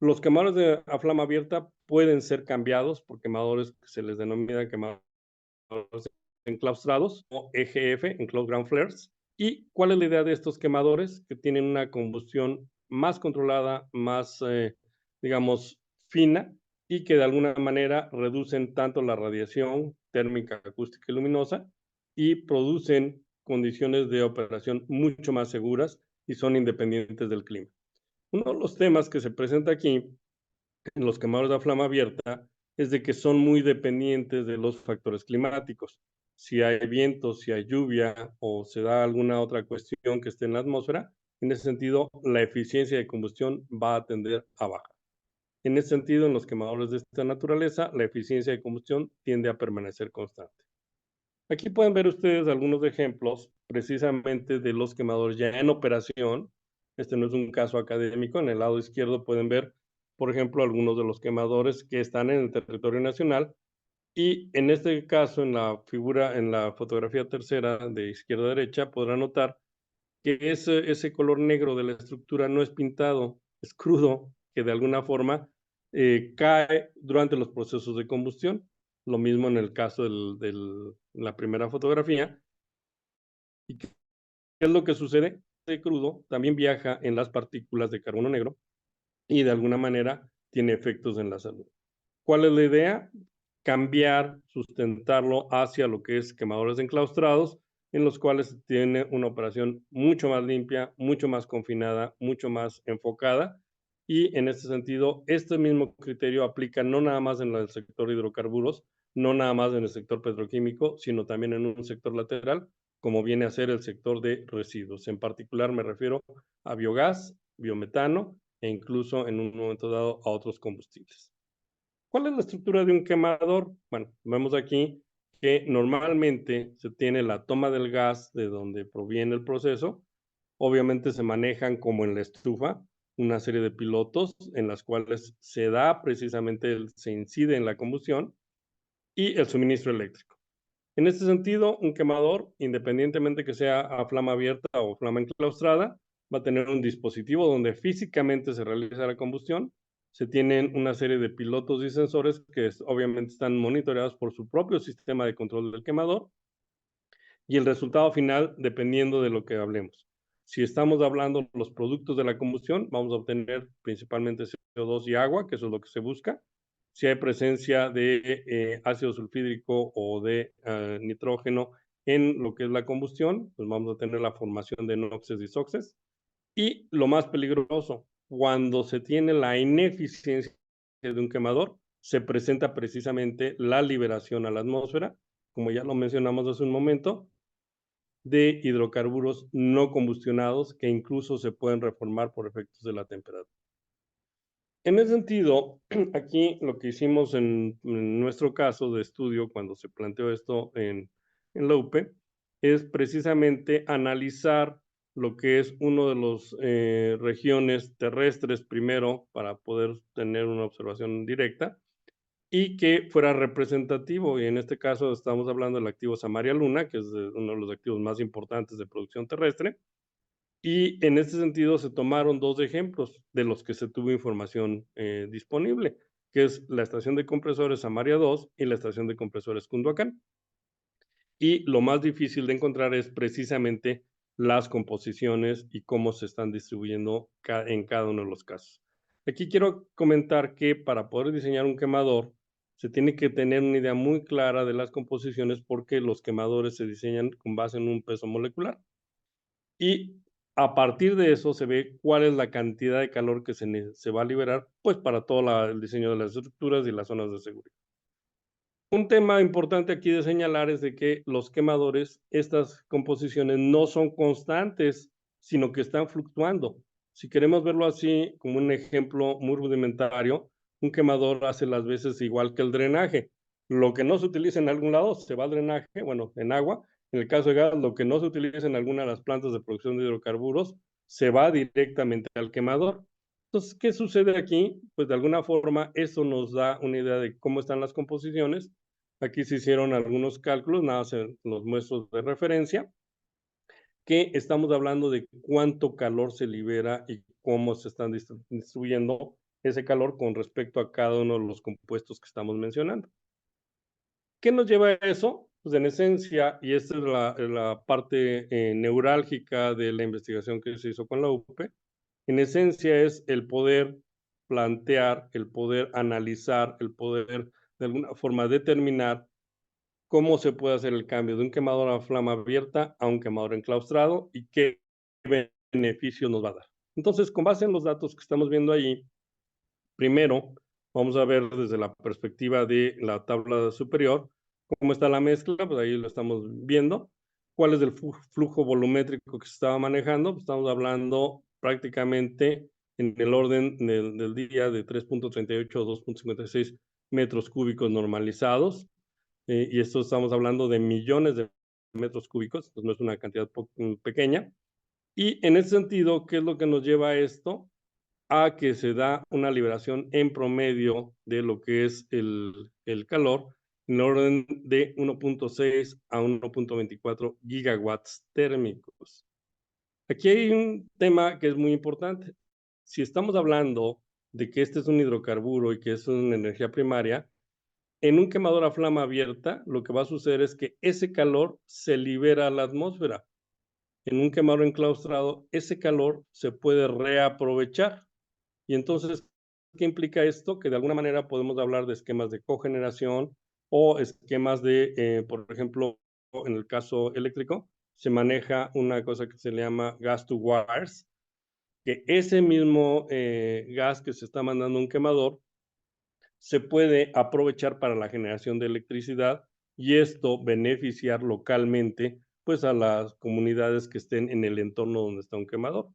los quemadores a flama abierta pueden ser cambiados por quemadores que se les denomina quemadores enclaustrados o EGF, Enclosed Ground Flares. ¿Y cuál es la idea de estos quemadores? Que tienen una combustión más controlada, más, digamos, fina y que de alguna manera reducen tanto la radiación térmica, acústica y luminosa y producen condiciones de operación mucho más seguras y son independientes del clima. Uno de los temas que se presenta aquí en los quemadores de flama abierta es de que son muy dependientes de los factores climáticos. Si hay viento, si hay lluvia o se da alguna otra cuestión que esté en la atmósfera, en ese sentido la eficiencia de combustión va a tender a bajar. En ese sentido, en los quemadores de esta naturaleza, la eficiencia de combustión tiende a permanecer constante. Aquí pueden ver ustedes algunos ejemplos precisamente de los quemadores ya en operación. Este no es un caso académico. En el lado izquierdo pueden ver, por ejemplo, algunos de los quemadores que están en el territorio nacional. Y en este caso, en la figura, en la fotografía tercera de izquierda a derecha, podrán notar que ese color negro de la estructura no es pintado, es crudo, que de alguna forma cae durante los procesos de combustión. Lo mismo en el caso de la primera fotografía. ¿Y qué es lo que sucede? El crudo también viaja en las partículas de carbono negro y de alguna manera tiene efectos en la salud. ¿Cuál es la idea? cambiar, sustentarlo hacia lo que es quemadores enclaustrados, en los cuales se tiene una operación mucho más limpia, mucho más confinada, mucho más enfocada. Y en este sentido, este mismo criterio aplica no nada más en el sector de hidrocarburos, no nada más en el sector petroquímico, sino también en un sector lateral, como viene a ser el sector de residuos. En particular me refiero a biogás, biometano e incluso en un momento dado a otros combustibles. ¿Cuál es la estructura de un quemador? Bueno, vemos aquí que normalmente se tiene la toma del gas de donde proviene el proceso. Obviamente se manejan como en la estufa una serie de pilotos en las cuales se da precisamente, se incide en la combustión y el suministro eléctrico. En este sentido, un quemador, independientemente que sea a flama abierta o flama enclaustrada, va a tener un dispositivo donde físicamente se realiza la combustión. Se tienen una serie de pilotos y sensores que obviamente están monitoreados por su propio sistema de control del quemador, y el resultado final dependiendo de lo que hablemos. Si estamos hablando de los productos de la combustión, vamos a obtener principalmente CO2 y agua, que eso es lo que se busca. Si hay presencia de ácido sulfídrico o de nitrógeno en lo que es la combustión, pues vamos a tener la formación de NOxes y SOxes. Y lo más peligroso, cuando se tiene la ineficiencia de un quemador, se presenta precisamente la liberación a la atmósfera, como ya lo mencionamos hace un momento, de hidrocarburos no combustionados que incluso se pueden reformar por efectos de la temperatura. En ese sentido, aquí lo que hicimos en nuestro caso de estudio cuando se planteó esto en la UPE es precisamente analizar lo que es uno de los regiones terrestres primero para poder tener una observación directa y que fuera representativo, y en este caso estamos hablando del activo Samaria Luna, que es uno de los activos más importantes de producción terrestre, y en este sentido se tomaron dos ejemplos de los que se tuvo información disponible, que es la estación de compresores Samaria 2 y la estación de compresores Cunduacán. Y lo más difícil de encontrar es precisamente las composiciones y cómo se están distribuyendo en cada uno de los casos. Aquí quiero comentar que para poder diseñar un quemador se tiene que tener una idea muy clara de las composiciones porque los quemadores se diseñan con base en un peso molecular. Y a partir de eso se ve cuál es la cantidad de calor que se va a liberar pues para todo el diseño de las estructuras y las zonas de seguridad. Un tema importante aquí de señalar es de que los quemadores, estas composiciones no son constantes, sino que están fluctuando. Si queremos verlo así, como un ejemplo muy rudimentario, un quemador hace las veces igual que el drenaje. Lo que no se utiliza en algún lado se va al drenaje, bueno, en agua. En el caso de gas, lo que no se utiliza en alguna de las plantas de producción de hidrocarburos se va directamente al quemador. Entonces, ¿qué sucede aquí? Pues de alguna forma eso nos da una idea de cómo están las composiciones. Aquí se hicieron algunos cálculos, nada más los muestro de referencia, que estamos hablando de cuánto calor se libera y cómo se están distribuyendo ese calor con respecto a cada uno de los compuestos que estamos mencionando. ¿Qué nos lleva a eso? Pues en esencia, y esta es la parte neurálgica de la investigación que se hizo con la UPE, en esencia es el poder plantear, el poder analizar, el poder de alguna forma determinar cómo se puede hacer el cambio de un quemador a flama abierta a un quemador enclaustrado y qué beneficio nos va a dar. Entonces, con base en los datos que estamos viendo ahí, primero vamos a ver desde la perspectiva de la tabla superior cómo está la mezcla, pues ahí lo estamos viendo. ¿Cuál es el flujo volumétrico que se estaba manejando? Pues estamos hablando prácticamente en el orden del día de 3.38 o 2.56 metros cúbicos normalizados. Y esto estamos hablando de millones de metros cúbicos, pues no es una cantidad pequeña. Y en ese sentido, ¿qué es lo que nos lleva a esto? A que se da una liberación en promedio de lo que es el calor en el orden de 1.6 a 1.24 gigawatts térmicos. Aquí hay un tema que es muy importante. Si estamos hablando de que este es un hidrocarburo y que es una energía primaria, en un quemador a flama abierta, lo que va a suceder es que ese calor se libera a la atmósfera. En un quemador enclaustrado, ese calor se puede reaprovechar. Y entonces, ¿qué implica esto? Que de alguna manera podemos hablar de esquemas de cogeneración, o esquemas de, por ejemplo, en el caso eléctrico, se maneja una cosa que se le llama gas to wires, que ese mismo gas que se está mandando a un quemador se puede aprovechar para la generación de electricidad y esto beneficiar localmente pues a las comunidades que estén en el entorno donde está un quemador.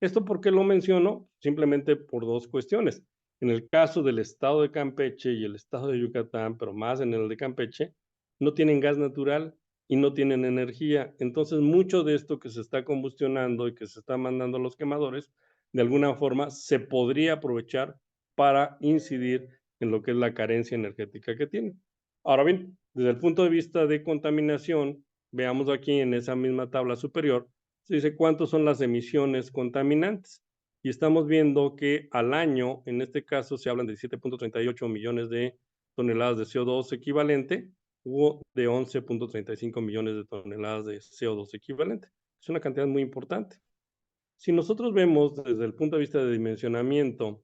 ¿Esto por qué lo menciono? Simplemente por dos cuestiones. En el caso del estado de Campeche y el estado de Yucatán, pero más en el de Campeche, no tienen gas natural y no tienen energía. Entonces, mucho de esto que se está combustionando y que se está mandando a los quemadores, de alguna forma se podría aprovechar para incidir en lo que es la carencia energética que tienen. Ahora bien, desde el punto de vista de contaminación, veamos aquí en esa misma tabla superior, se dice cuántas son las emisiones contaminantes. Y estamos viendo que al año, en este caso, se hablan de 7.38 millones de toneladas de CO2 equivalente o de 11.35 millones de toneladas de CO2 equivalente. Es una cantidad muy importante. Si nosotros vemos desde el punto de vista de dimensionamiento,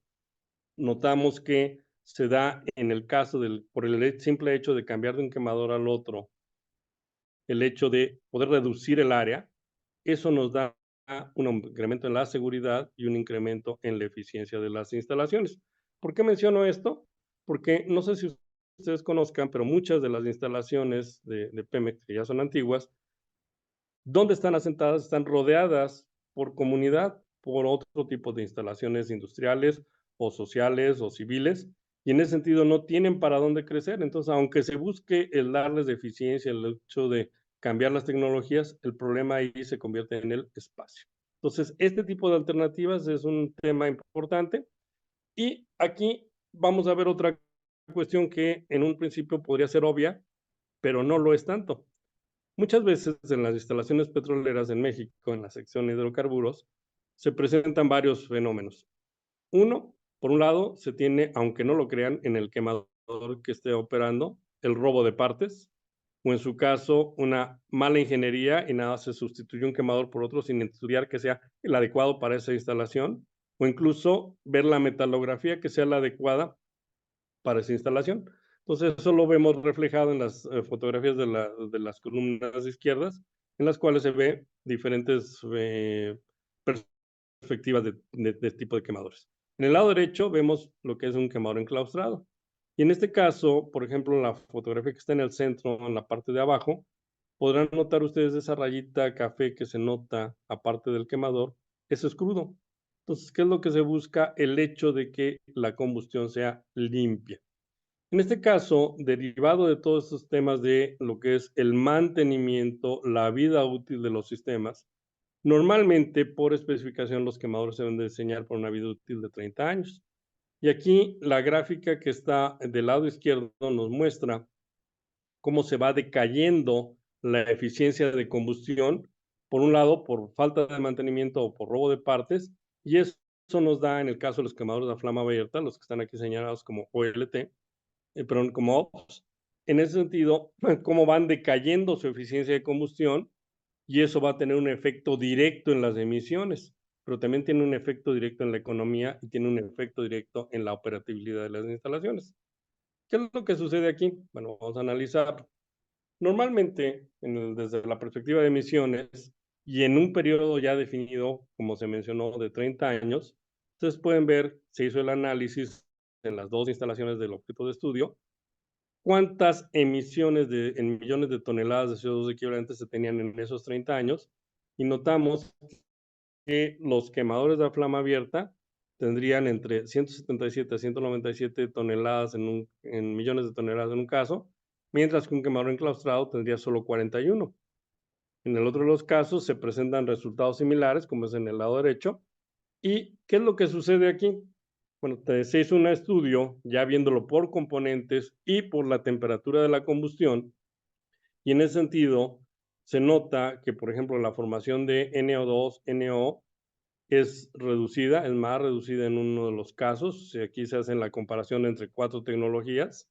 notamos que se da en el caso por el simple hecho de cambiar de un quemador al otro, el hecho de poder reducir el área, eso nos da un incremento en la seguridad y un incremento en la eficiencia de las instalaciones. ¿Por qué menciono esto? Porque no sé si ustedes conozcan, pero muchas de las instalaciones de Pemex, que ya son antiguas, ¿dónde están asentadas? Están rodeadas por comunidad, por otro tipo de instalaciones industriales o sociales o civiles, y en ese sentido no tienen para dónde crecer. Entonces, aunque se busque el darles de eficiencia, el hecho de cambiar las tecnologías, el problema ahí se convierte en el espacio. Entonces, este tipo de alternativas es un tema importante. Y aquí vamos a ver otra cuestión que en un principio podría ser obvia, pero no lo es tanto. Muchas veces en las instalaciones petroleras en México, en la sección de hidrocarburos, se presentan varios fenómenos. Uno, por un lado, se tiene, aunque no lo crean, en el quemador que esté operando, el robo de partes, o en su caso, una mala ingeniería y nada, se sustituye un quemador por otro sin estudiar que sea el adecuado para esa instalación, o incluso ver la metalografía que sea la adecuada para esa instalación. Entonces, eso lo vemos reflejado en las fotografías de las columnas izquierdas, en las cuales se ve diferentes perspectivas de este tipo de quemadores. En el lado derecho vemos lo que es un quemador enclaustrado. Y en este caso, por ejemplo, la fotografía que está en el centro, en la parte de abajo, podrán notar ustedes esa rayita café que se nota aparte del quemador, eso es crudo. Entonces, ¿qué es lo que se busca? El hecho de que la combustión sea limpia. En este caso, derivado de todos estos temas de lo que es el mantenimiento, la vida útil de los sistemas, normalmente por especificación los quemadores se deben de diseñar por una vida útil de 30 años. Y aquí la gráfica que está del lado izquierdo nos muestra cómo se va decayendo la eficiencia de combustión, por un lado por falta de mantenimiento o por robo de partes, y eso nos da en el caso de los quemadores de flama abierta, los que están aquí señalados como OLT, perdón, como OPS, en ese sentido, cómo van decayendo su eficiencia de combustión y eso va a tener un efecto directo en las emisiones, pero también tiene un efecto directo en la economía y tiene un efecto directo en la operatividad de las instalaciones. ¿Qué es lo que sucede aquí? Bueno, vamos a analizar. Normalmente, desde la perspectiva de emisiones y en un periodo ya definido, como se mencionó, de 30 años, ustedes pueden ver, se hizo el análisis en las dos instalaciones del objeto de estudio, cuántas emisiones en millones de toneladas de CO2 equivalentes se tenían en esos 30 años y notamos que los quemadores de flama abierta tendrían entre 177 a 197 toneladas en millones de toneladas en un caso, mientras que un quemador enclaustrado tendría solo 41. En el otro de los casos se presentan resultados similares, como es en el lado derecho. ¿Y qué es lo que sucede aquí? Bueno, se hizo un estudio ya viéndolo por componentes y por la temperatura de la combustión, y en ese sentido se nota que, por ejemplo, la formación de NO2, NO es reducida, es más reducida en uno de los casos. Aquí se hace la comparación entre 4 tecnologías.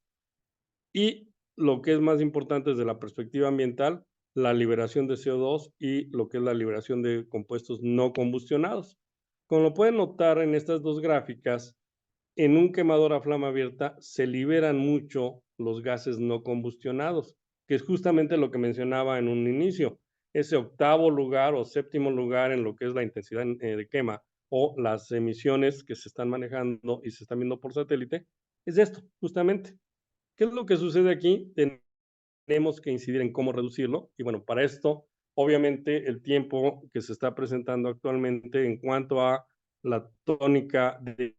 Y lo que es más importante desde la perspectiva ambiental, la liberación de CO2 y lo que es la liberación de compuestos no combustionados. Como lo pueden notar en estas dos gráficas, en un quemador a flama abierta se liberan mucho los gases no combustionados, que es justamente lo que mencionaba en un inicio. Ese octavo lugar o séptimo lugar en lo que es la intensidad de quema o las emisiones que se están manejando y se están viendo por satélite, es esto, justamente. ¿Qué es lo que sucede aquí? Tenemos que incidir en cómo reducirlo y bueno, para esto, obviamente, el tiempo que se está presentando actualmente en cuanto a la tónica de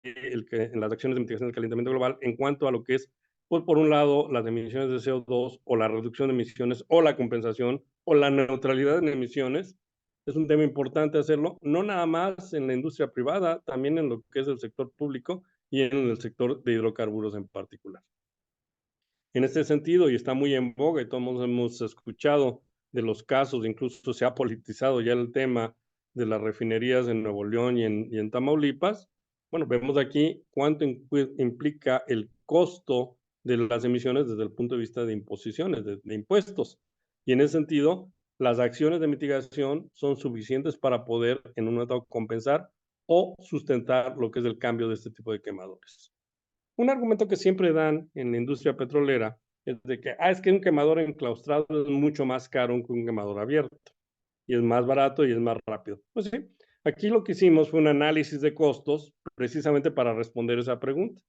en las acciones de mitigación del calentamiento global, en cuanto a lo que es, pues, por un lado, las emisiones de CO2 o la reducción de emisiones o la compensación o la neutralidad en emisiones, es un tema importante hacerlo, no nada más en la industria privada, también en lo que es el sector público y en el sector de hidrocarburos en particular. En este sentido, y está muy en boga y todos hemos escuchado de los casos, incluso se ha politizado ya el tema de las refinerías en Nuevo León y en Tamaulipas. Bueno, vemos aquí cuánto implica el costo de las emisiones desde el punto de vista de imposiciones, de impuestos. Y en ese sentido, las acciones de mitigación son suficientes para poder en un momento compensar o sustentar lo que es el cambio de este tipo de quemadores. Un argumento que siempre dan en la industria petrolera es de que, es que un quemador enclaustrado es mucho más caro que un quemador abierto y es más barato y es más rápido. Pues sí, aquí lo que hicimos fue un análisis de costos precisamente para responder esa pregunta.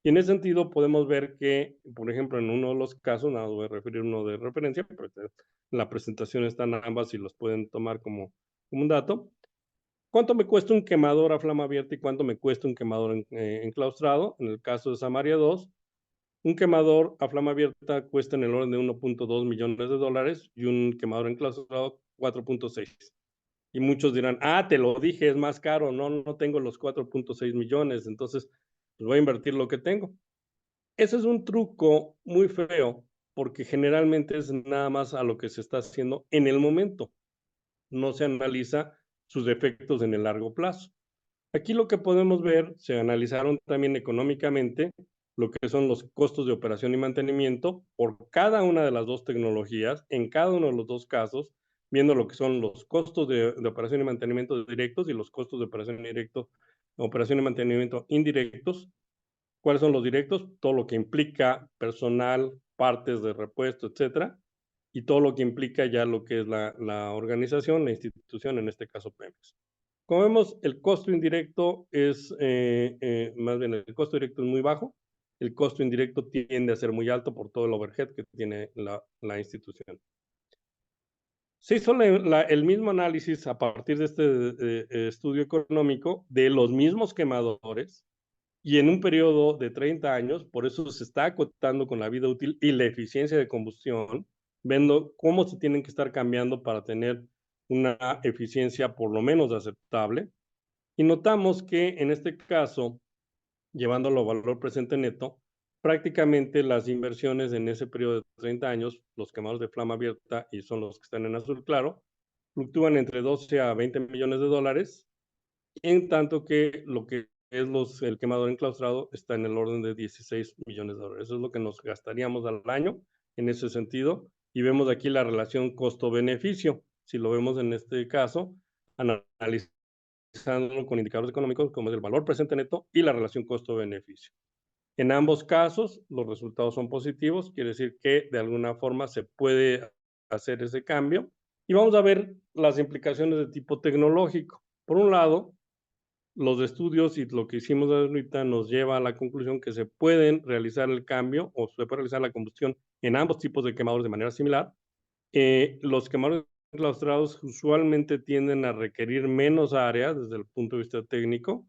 Y en ese sentido podemos ver que, por ejemplo, en uno de los casos, nada, voy a referir uno de referencia, pero en la presentación están ambas y los pueden tomar como un dato. ¿Cuánto me cuesta un quemador a flama abierta y cuánto me cuesta un quemador enclaustrado? En el caso de Samaria 2, un quemador a flama abierta cuesta en el orden de 1.2 millones de dólares y un quemador enclaustrado 4.6. Y muchos dirán, te lo dije, es más caro, no tengo los 4.6 millones, entonces pues voy a invertir lo que tengo. Ese es un truco muy feo porque generalmente es nada más a lo que se está haciendo en el momento. No se analiza sus efectos en el largo plazo. Aquí lo que podemos ver, se analizaron también económicamente lo que son los costos de operación y mantenimiento por cada una de las dos tecnologías, en cada uno de los dos casos, viendo lo que son los costos de operación y mantenimiento directos y los costos de operación y mantenimiento indirectos. ¿Cuáles son los directos? Todo lo que implica personal, partes de repuesto, etcétera, y todo lo que implica ya lo que es la organización, la institución, en este caso Pemex. Como vemos, el costo indirecto es, más bien el costo directo es muy bajo, el costo indirecto tiende a ser muy alto por todo el overhead que tiene la institución. Se hizo el mismo análisis a partir de este estudio económico de los mismos quemadores y en un periodo de 30 años, por eso se está acotando con la vida útil y la eficiencia de combustión, viendo cómo se tienen que estar cambiando para tener una eficiencia por lo menos aceptable. Y notamos que en este caso, llevándolo a valor presente neto, prácticamente las inversiones en ese periodo de 30 años, los quemadores de flama abierta, y son los que están en azul claro, fluctúan entre 12 a 20 millones de dólares, en tanto que lo que es el quemador enclaustrado está en el orden de 16 millones de dólares. Eso es lo que nos gastaríamos al año en ese sentido. Y vemos aquí la relación costo-beneficio. Si lo vemos en este caso, analizamos con indicadores económicos como es el valor presente neto y la relación costo-beneficio. En ambos casos, los resultados son positivos, quiere decir que de alguna forma se puede hacer ese cambio. Y vamos a ver las implicaciones de tipo tecnológico. Por un lado, los estudios y lo que hicimos ahorita nos lleva a la conclusión que se pueden realizar el cambio o se puede realizar la combustión en ambos tipos de quemadores de manera similar. Los quemadores enclaustrados usualmente tienden a requerir menos área desde el punto de vista técnico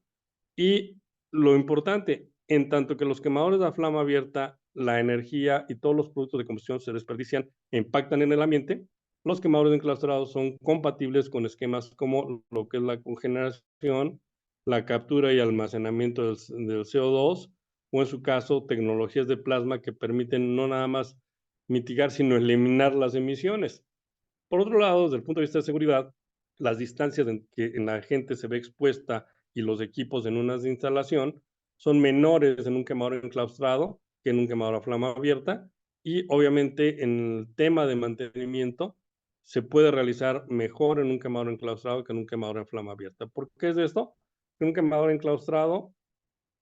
y lo importante, en tanto que los quemadores a flama abierta, la energía y todos los productos de combustión se desperdician e impactan en el ambiente, los quemadores enclaustrados son compatibles con esquemas como lo que es la cogeneración, la captura y almacenamiento del CO2 o en su caso tecnologías de plasma que permiten no nada más mitigar, sino eliminar las emisiones. Por otro lado, desde el punto de vista de seguridad, las distancias en que la gente se ve expuesta y los equipos en una instalación son menores en un quemador enclaustrado que en un quemador a flama abierta y obviamente en el tema de mantenimiento se puede realizar mejor en un quemador enclaustrado que en un quemador a flama abierta. ¿Por qué es esto? En un quemador enclaustrado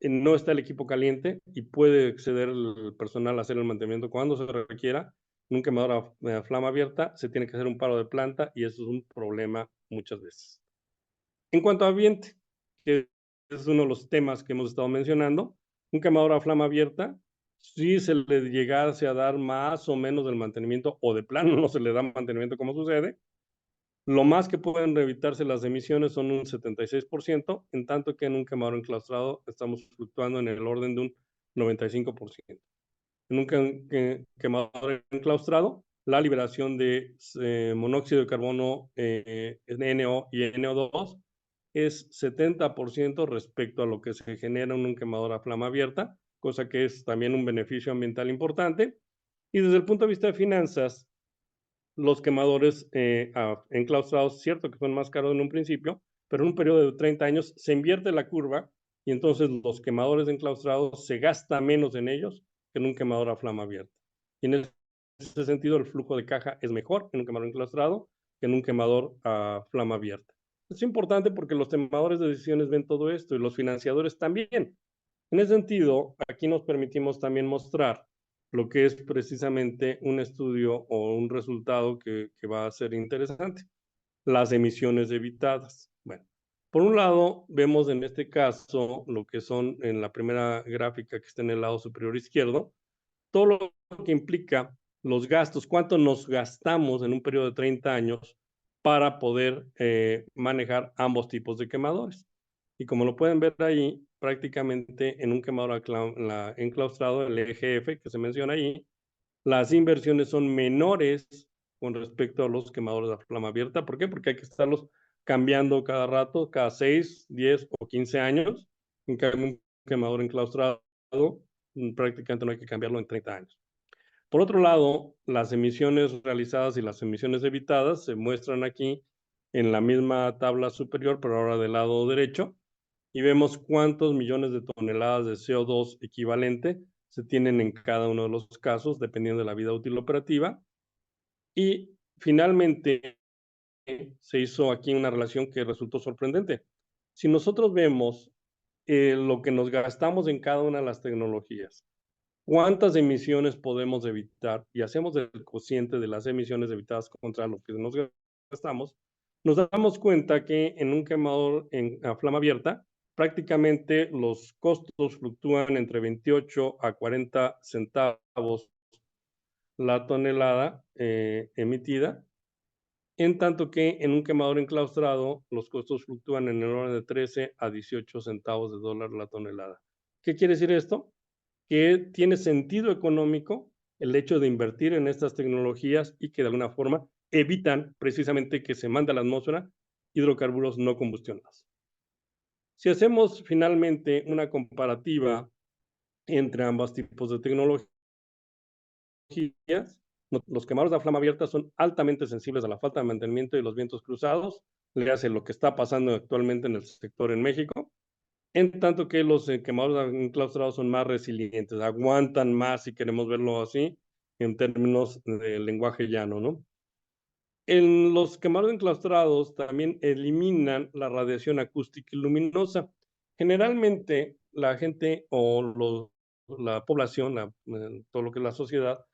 no está el equipo caliente y puede acceder el personal a hacer el mantenimiento cuando se requiera. En un quemador a flama abierta se tiene que hacer un paro de planta y eso es un problema muchas veces. En cuanto a ambiente, que es uno de los temas que hemos estado mencionando, un quemador a flama abierta, si se le llegase a dar más o menos del mantenimiento o de plano no se le da mantenimiento como sucede, lo más que pueden evitarse las emisiones son un 76%, en tanto que en un quemador enclaustrado estamos fluctuando en el orden de un 95%. En un quemador enclaustrado, la liberación de monóxido de carbono, NO y NO2 es 70% respecto a lo que se genera en un quemador a flama abierta, cosa que es también un beneficio ambiental importante. Y desde el punto de vista de finanzas, los quemadores enclaustrados, cierto que son más caros en un principio, pero en un periodo de 30 años se invierte la curva y entonces los quemadores enclaustrados se gasta menos en ellos que en un quemador a flama abierta. Y en ese sentido el flujo de caja es mejor en un quemador enclaustrado que en un quemador a flama abierta. Es importante porque los tomadores de decisiones ven todo esto y los financiadores también. En ese sentido, aquí nos permitimos también mostrar lo que es precisamente un estudio o un resultado que va a ser interesante, las emisiones evitadas. Bueno, por un lado, vemos en este caso lo que son en la primera gráfica que está en el lado superior izquierdo, todo lo que implica los gastos, cuánto nos gastamos en un periodo de 30 años para poder manejar ambos tipos de quemadores. Y como lo pueden ver ahí, prácticamente en un quemador enclaustrado, el EGF que se menciona ahí, las inversiones son menores con respecto a los quemadores de flama abierta. ¿Por qué? Porque hay que estarlos cambiando cada rato, cada 6, 10 o 15 años. En cambio, un quemador enclaustrado prácticamente no hay que cambiarlo en 30 años. Por otro lado, las emisiones realizadas y las emisiones evitadas se muestran aquí en la misma tabla superior, pero ahora del lado derecho, y vemos cuántos millones de toneladas de CO2 equivalente se tienen en cada uno de los casos, dependiendo de la vida útil operativa. Y finalmente se hizo aquí una relación que resultó sorprendente. Si nosotros vemos lo que nos gastamos en cada una de las tecnologías, cuántas emisiones podemos evitar y hacemos el cociente de las emisiones evitadas contra lo que nos gastamos, nos damos cuenta que en un quemador a flama abierta, prácticamente los costos fluctúan entre 28 a 40 centavos la tonelada emitida, en tanto que en un quemador enclaustrado los costos fluctúan en el orden de 13 a 18 centavos de dólar la tonelada. ¿Qué quiere decir esto? Que tiene sentido económico el hecho de invertir en estas tecnologías y que de alguna forma evitan precisamente que se mande a la atmósfera hidrocarburos no combustionados. Si hacemos finalmente una comparativa entre ambos tipos de tecnologías, los quemadores de flama abierta son altamente sensibles a la falta de mantenimiento y los vientos cruzados, le hace lo que está pasando actualmente en el sector en México, en tanto que los quemadores enclaustrados son más resilientes, aguantan más, si queremos verlo así, en términos de lenguaje llano, ¿no? En los quemadores enclaustrados también eliminan la radiación acústica y luminosa. Generalmente la gente o la población, todo lo que es la sociedad,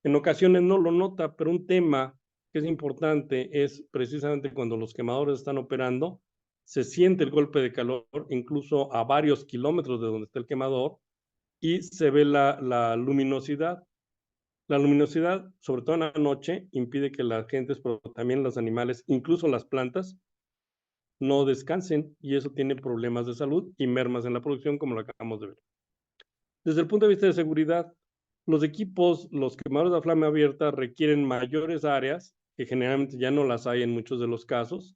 en ocasiones no lo nota, pero un tema que es importante es precisamente cuando los quemadores están operando, se siente el golpe de calor incluso a varios kilómetros de donde está el quemador y se ve la luminosidad. La luminosidad, sobre todo en la noche, impide que las gentes, pero también los animales, incluso las plantas, no descansen y eso tiene problemas de salud y mermas en la producción, como lo acabamos de ver. Desde el punto de vista de seguridad, los equipos, los quemadores de flama abierta requieren mayores áreas, que generalmente ya no las hay en muchos de los casos,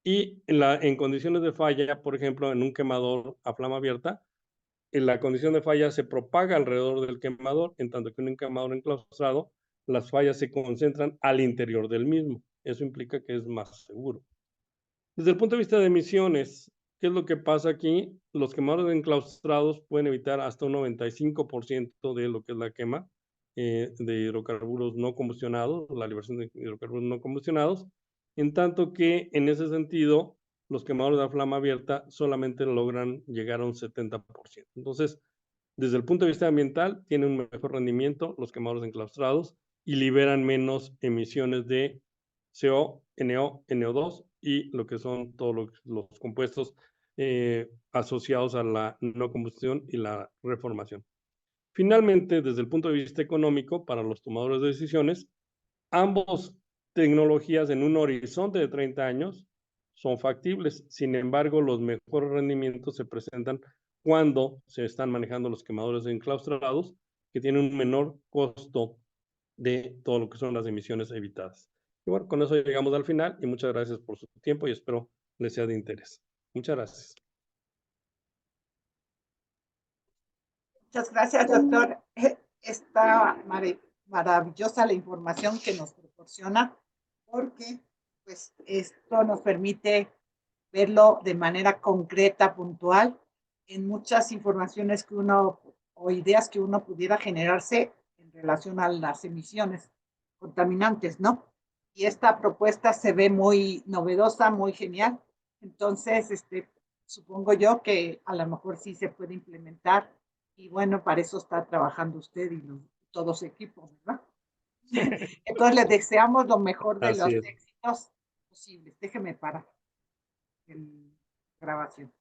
y en condiciones de falla, por ejemplo, en un quemador a flama abierta, en la condición de falla se propaga alrededor del quemador, en tanto que en un quemador enclaustrado, las fallas se concentran al interior del mismo. Eso implica que es más seguro. Desde el punto de vista de emisiones, ¿qué es lo que pasa aquí? Los quemadores enclaustrados pueden evitar hasta un 95% de lo que es la quema de hidrocarburos no combustionados, la liberación de hidrocarburos no combustionados, en tanto que en ese sentido los quemadores de flama abierta solamente logran llegar a un 70%. Entonces, desde el punto de vista ambiental, tienen un mejor rendimiento los quemadores enclaustrados y liberan menos emisiones de CO, NO, NO2 y lo que son todos los compuestos asociados a la no combustión y la reformación. Finalmente, desde el punto de vista económico, para los tomadores de decisiones, ambos tecnologías en un horizonte de 30 años son factibles. Sin embargo, los mejores rendimientos se presentan cuando se están manejando los quemadores enclaustrados, que tienen un menor costo de todo lo que son las emisiones evitadas. Y bueno, con eso llegamos al final y muchas gracias por su tiempo y espero les sea de interés. Muchas gracias. Muchas gracias, doctor. Está maravillosa la información que nos proporciona porque pues, esto nos permite verlo de manera concreta, puntual, en muchas informaciones que uno o ideas que uno pudiera generarse en relación a las emisiones contaminantes, ¿no? Y esta propuesta se ve muy novedosa, muy genial. Entonces, supongo yo que a lo mejor sí se puede implementar y bueno, para eso está trabajando usted y todo su equipo, ¿verdad? Entonces, les deseamos lo mejor de los éxitos posibles. Déjeme parar la grabación.